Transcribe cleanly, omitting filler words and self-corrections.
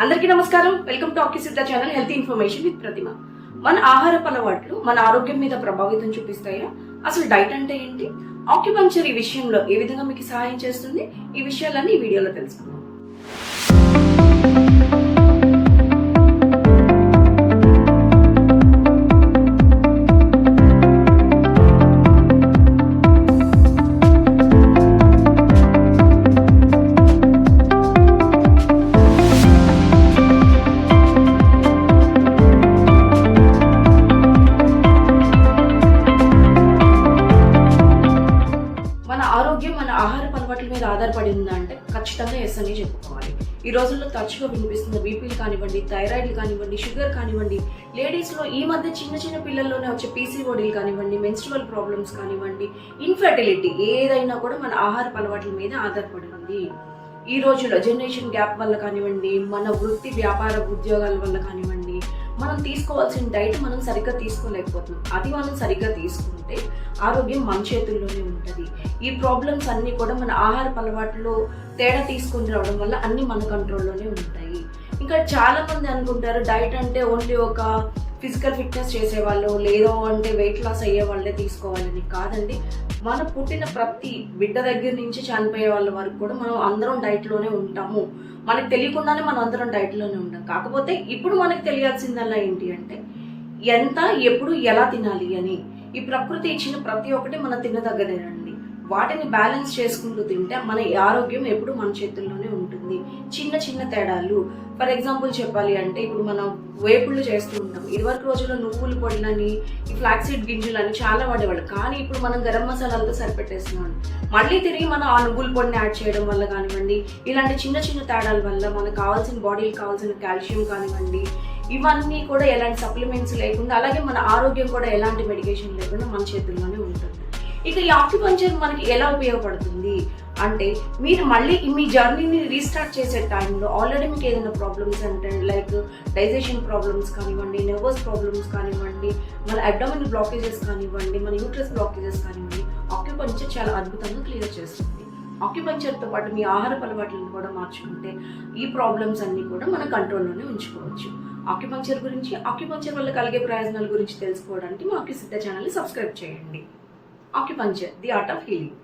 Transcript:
అందరికీ నమస్కారం. Welcome to ఆక్యుసిద్ధ channel health information with Pratima. మన ఆహారపు అలవాట్లు మన ఆరోగ్యం మీద ప్రభావితం చూపిస్తాయా? అసలు డైట్ అంటే ఏంటి? ఆక్యుపంక్చర్ ఈ విషయంలో ఏ విధంగా మీకు సహాయం చేస్తుంది? ఈ విషయాలన్నీ ఈ వీడియోలో తెలుసుకుందాం. మన ఆహారపు అలవాట్ల మీద ఆధారపడి ఉందా అంటే ఖచ్చితంగా ఎస్ అని చెప్పుకోవాలి. ఈ రోజుల్లో తరచుగా వినిపిస్తున్న బీపీలు కానివ్వండి, థైరాయిడ్లు కానివ్వండి, షుగర్ కానివ్వండి, లేడీస్లో ఈ మధ్య చిన్న పిల్లల్లోనే వచ్చే పీసీఓడీలు కానివ్వండి, మెన్స్ట్రువల్ ప్రాబ్లమ్స్ కానివ్వండి, ఇన్ఫర్టిలిటీ ఏదైనా కూడా మన ఆహారపు అలవాట్ల మీద ఆధారపడి ఉంది. ఈ రోజుల్లో జనరేషన్ గ్యాప్ వల్ల కానివ్వండి, మన వృత్తి వ్యాపార ఉద్యోగాల వల్ల కానివ్వండి, మనం తీసుకోవాల్సిన డైట్ మనం సరిగ్గా తీసుకోలేకపోతున్నాం. అది మనం సరిగ్గా తీసుకుంటే ఆరోగ్యం మన చేతుల్లోనే ఉంటుంది. ఈ ప్రాబ్లమ్స్ అన్నీ కూడా మన ఆహారపు అలవాట్లో తేడా తీసుకుని రావడం వల్ల అన్నీ మన కంట్రోల్లోనే ఉంటాయి. ఇంకా చాలా మంది అనుకుంటారు డైట్ అంటే ఓన్లీ ఒక ఫిజికల్ ఫిట్నెస్ చేసేవాళ్ళు లేదో అంటే వెయిట్ లాస్ అయ్యే వాళ్ళే తీసుకోవాలని కాదండి. మన పుట్టిన ప్రతి బిడ్డ దగ్గర నుంచి చనిపోయే వాళ్ళ వరకు కూడా మనం అందరం డైట్లోనే ఉంటాము. మనకు తెలియకుండానే మనం అందరం డైట్లోనే ఉంటాం. కాకపోతే ఇప్పుడు మనకు తెలియాల్సిందల్లా ఏంటి అంటే ఎంత, ఎప్పుడు, ఎలా తినాలి అని. ఈ ప్రకృతి ఇచ్చిన ప్రతి ఒక్కటి మన తినదగ్గదేనండి. వాటిని బ్యాలెన్స్ చేసుకుంటూ తింటే మన ఆరోగ్యం ఎప్పుడు మన చేతుల్లోనే ఉంటుంది. చిన్న తేడాలు, ఫర్ ఎగ్జాంపుల్ చెప్పాలి అంటే ఇప్పుడు మనం వేపుళ్ళు చేస్తూ ఉంటాం. ఇదివరకు రోజుల్లో నువ్వుల పొడిలని, ఈ ఫ్లాక్సీడ్ గింజలని చాలా వాడేవాళ్ళు. కానీ ఇప్పుడు మనం గరం మసాలాలతో సరిపెట్టేస్తున్నాం. మళ్ళీ తిరిగి మనం ఆ నువ్వుల పొడిని యాడ్ చేయడం వల్ల కానివ్వండి, ఇలాంటి చిన్న తేడాల వల్ల మనకు కావాల్సిన బాడీకి కావాల్సిన కాల్షియం కానివ్వండి, ఇవన్నీ కూడా ఎలాంటి సప్లిమెంట్స్ లేకుండా, అలాగే మన ఆరోగ్యం కూడా ఎలాంటి మెడికేషన్ లేకుండా మన చేతుల్లోనే ఉంటుంది. ఇక ఈ ఆక్యుపంక్చర్ మనకి ఎలా ఉపయోగపడుతుంది అంటే, మీరు మళ్ళీ మీ జర్నీని రీస్టార్ట్ చేసే టైంలో ఆల్రెడీ మీకు ఏదైనా ప్రాబ్లమ్స్ అంటే లైక్ డైజెషన్ ప్రాబ్లమ్స్ కానివ్వండి, నర్వస్ ప్రాబ్లమ్స్ కానివ్వండి, మన అబ్డామినల్ బ్లాకేజెస్ కానివ్వండి, మన యూట్రస్ బ్లాకేజెస్ కానివ్వండి, ఆక్యుపంక్చర్ చాలా అద్భుతంగా క్లియర్ చేస్తుంది. ఆక్యుపంక్చర్తో పాటు మీ ఆహారపు అలవాట్లను కూడా మార్చుకుంటే ఈ ప్రాబ్లమ్స్ అన్నీ కూడా మన కంట్రోల్లోనే ఉంచుకోవచ్చు. ఆక్యుపంక్చర్ గురించి, ఆక్యుపంక్చర్ వల్ల కలిగే ప్రయోజనాల గురించి తెలుసుకోవడానికి మా ఆక్యుసిద్ధ ఛానల్ని సబ్స్క్రైబ్ చేయండి. Acupuncture, the art of healing.